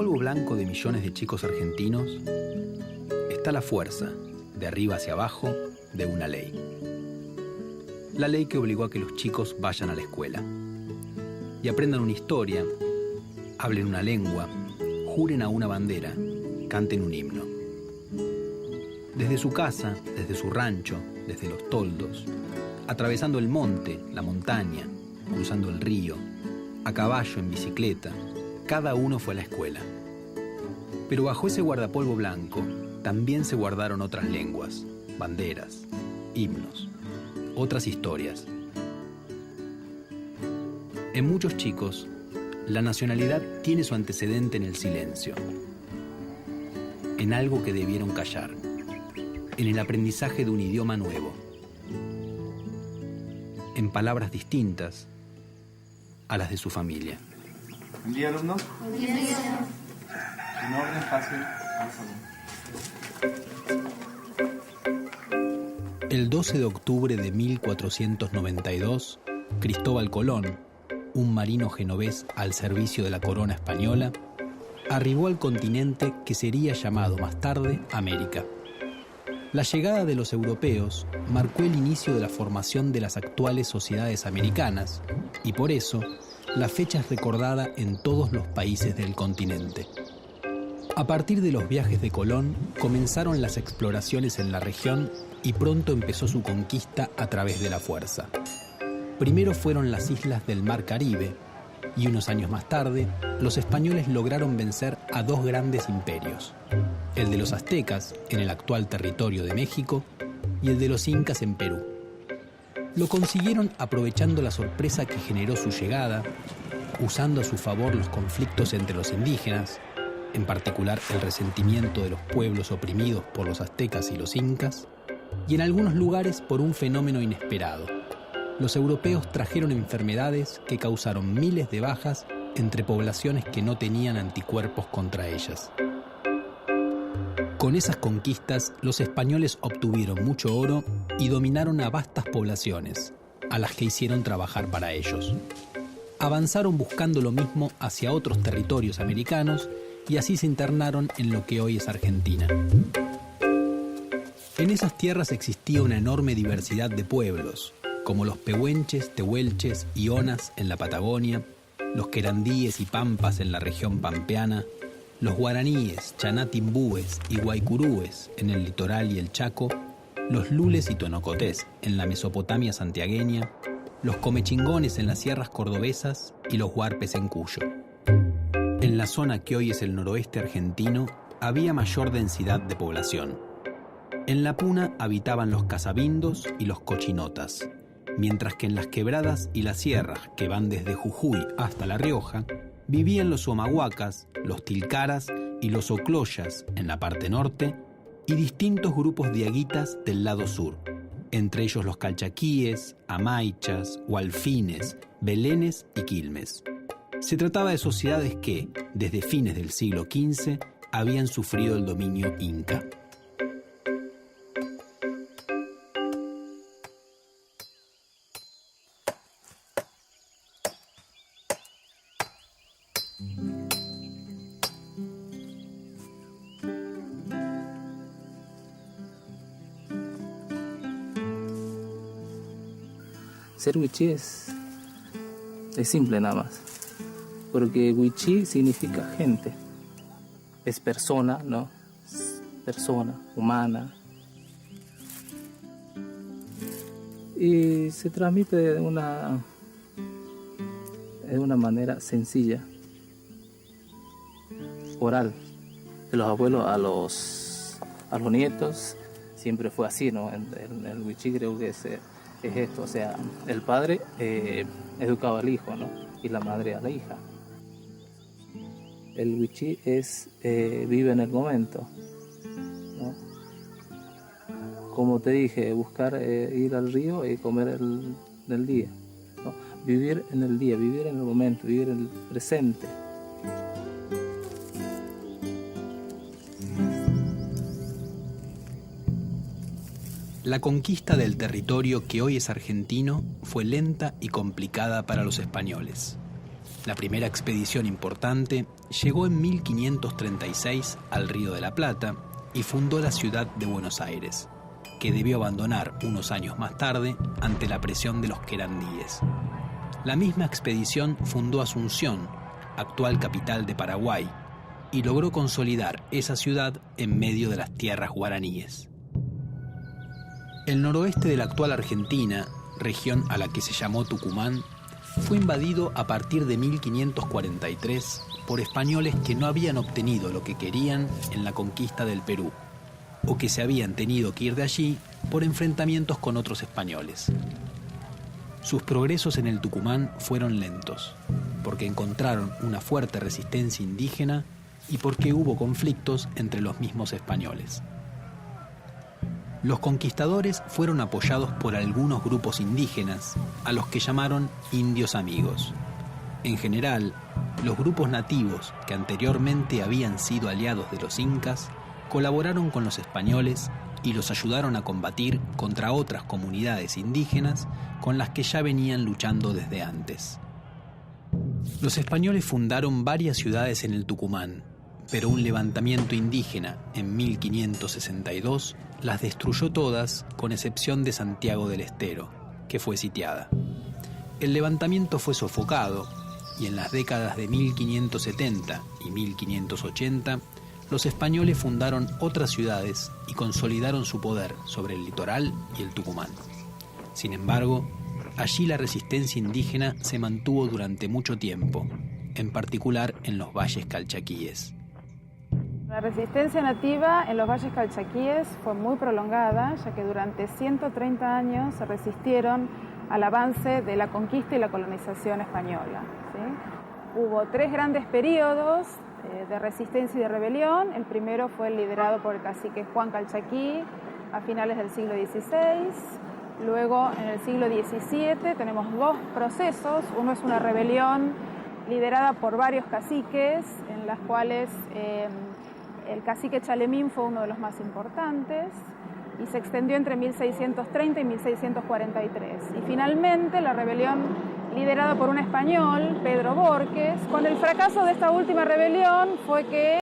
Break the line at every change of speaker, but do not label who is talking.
guardapolvo blanco de millones de chicos argentinos está la fuerza, de arriba hacia abajo, de una ley. La ley que obligó a que los chicos vayan a la escuela y aprendan una historia, hablen una lengua, juren a una bandera, canten un himno. Desde su casa, desde su rancho, desde los toldos, atravesando el monte, la montaña, cruzando el río, a caballo, en bicicleta, cada uno fue a la escuela. Pero bajo ese guardapolvo blanco también se guardaron otras lenguas, banderas, himnos, otras historias. En muchos chicos, la nacionalidad tiene su antecedente en el silencio, en algo que debieron callar, en el aprendizaje de un idioma nuevo, en palabras distintas a las de su familia.
Buen día, alumnos.
Buen día, señor.
En orden fácil al salón.
El 12 de octubre de 1492, Cristóbal Colón, un marino genovés al servicio de la corona española, arribó al continente que sería llamado más tarde América. La llegada de los europeos marcó el inicio de la formación de las actuales sociedades americanas y por eso la fecha es recordada en todos los países del continente. A partir de los viajes de Colón comenzaron las exploraciones en la región y pronto empezó su conquista a través de la fuerza. Primero fueron las islas del Mar Caribe y unos años más tarde los españoles lograron vencer a dos grandes imperios, el de los aztecas en el actual territorio de México y el de los incas en Perú. Lo consiguieron aprovechando la sorpresa que generó su llegada, usando a su favor los conflictos entre los indígenas, en particular el resentimiento de los pueblos oprimidos por los aztecas y los incas, y en algunos lugares por un fenómeno inesperado. Los europeos trajeron enfermedades que causaron miles de bajas entre poblaciones que no tenían anticuerpos contra ellas. Con esas conquistas, los españoles obtuvieron mucho oro y dominaron a vastas poblaciones, a las que hicieron trabajar para ellos. Avanzaron buscando lo mismo hacia otros territorios americanos y así se internaron en lo que hoy es Argentina. En esas tierras existía una enorme diversidad de pueblos, como los pehuenches, tehuelches y onas en la Patagonia, los querandíes y pampas en la región pampeana, los guaraníes, chanatimbúes y guaycurúes en el litoral y el Chaco, los lules y tonocotés en la Mesopotamia santiagueña, los comechingones en las sierras cordobesas y los huarpes en Cuyo. En la zona que hoy es el noroeste argentino había mayor densidad de población. En la puna habitaban los casabindos y los cochinotas, mientras que en las quebradas y las sierras que van desde Jujuy hasta La Rioja vivían los omahuacas, los tilcaras y los ocloyas en la parte norte y distintos grupos de aguitas del lado sur, entre ellos los calchaquíes, amaichas, hualfines, belenes y quilmes. Se trataba de sociedades que, desde fines del siglo XV, habían sufrido el dominio inca.
Ser wichí es simple nada más, porque wichí significa gente, es persona, ¿no? Es persona, humana. Y se transmite de una manera sencilla, oral, de los abuelos a los nietos, siempre fue así, ¿no? El wichí creo que es esto, o sea, el padre educaba al hijo, ¿no? Y la madre a la hija. El wichí vive en el momento, ¿no? Como te dije, buscar ir al río y comer el día, ¿no? Vivir en el día, vivir en el momento, vivir en el presente.
La conquista del territorio que hoy es argentino fue lenta y complicada para los españoles. La primera expedición importante llegó en 1536 al Río de la Plata y fundó la ciudad de Buenos Aires, que debió abandonar unos años más tarde ante la presión de los querandíes. La misma expedición fundó Asunción, actual capital de Paraguay, y logró consolidar esa ciudad en medio de las tierras guaraníes. El noroeste de la actual Argentina, región a la que se llamó Tucumán, fue invadido a partir de 1543 por españoles que no habían obtenido lo que querían en la conquista del Perú, o que se habían tenido que ir de allí por enfrentamientos con otros españoles. Sus progresos en el Tucumán fueron lentos, porque encontraron una fuerte resistencia indígena y porque hubo conflictos entre los mismos españoles. Los conquistadores fueron apoyados por algunos grupos indígenas, a los que llamaron indios amigos. En general, los grupos nativos que anteriormente habían sido aliados de los incas colaboraron con los españoles y los ayudaron a combatir contra otras comunidades indígenas con las que ya venían luchando desde antes. Los españoles fundaron varias ciudades en el Tucumán, pero un levantamiento indígena en 1562 las destruyó todas, con excepción de Santiago del Estero, que fue sitiada. El levantamiento fue sofocado y en las décadas de 1570 y 1580 los españoles fundaron otras ciudades y consolidaron su poder sobre el litoral y el Tucumán. Sin embargo, allí la resistencia indígena se mantuvo durante mucho tiempo, en particular en los valles calchaquíes.
La resistencia nativa en los valles calchaquíes fue muy prolongada, ya que durante 130 años se resistieron al avance de la conquista y la colonización española, ¿sí? Hubo 3 grandes periodos de resistencia y de rebelión. El primero fue liderado por el cacique Juan Calchaquí a finales del siglo XVI. Luego, en el siglo XVII, tenemos 2 procesos. Uno es una rebelión liderada por varios caciques, en las cuales el cacique Chalemín fue uno de los más importantes y se extendió entre 1630 y 1643. Y finalmente la rebelión liderada por un español, Pedro Borques. Con el fracaso de esta última rebelión fue que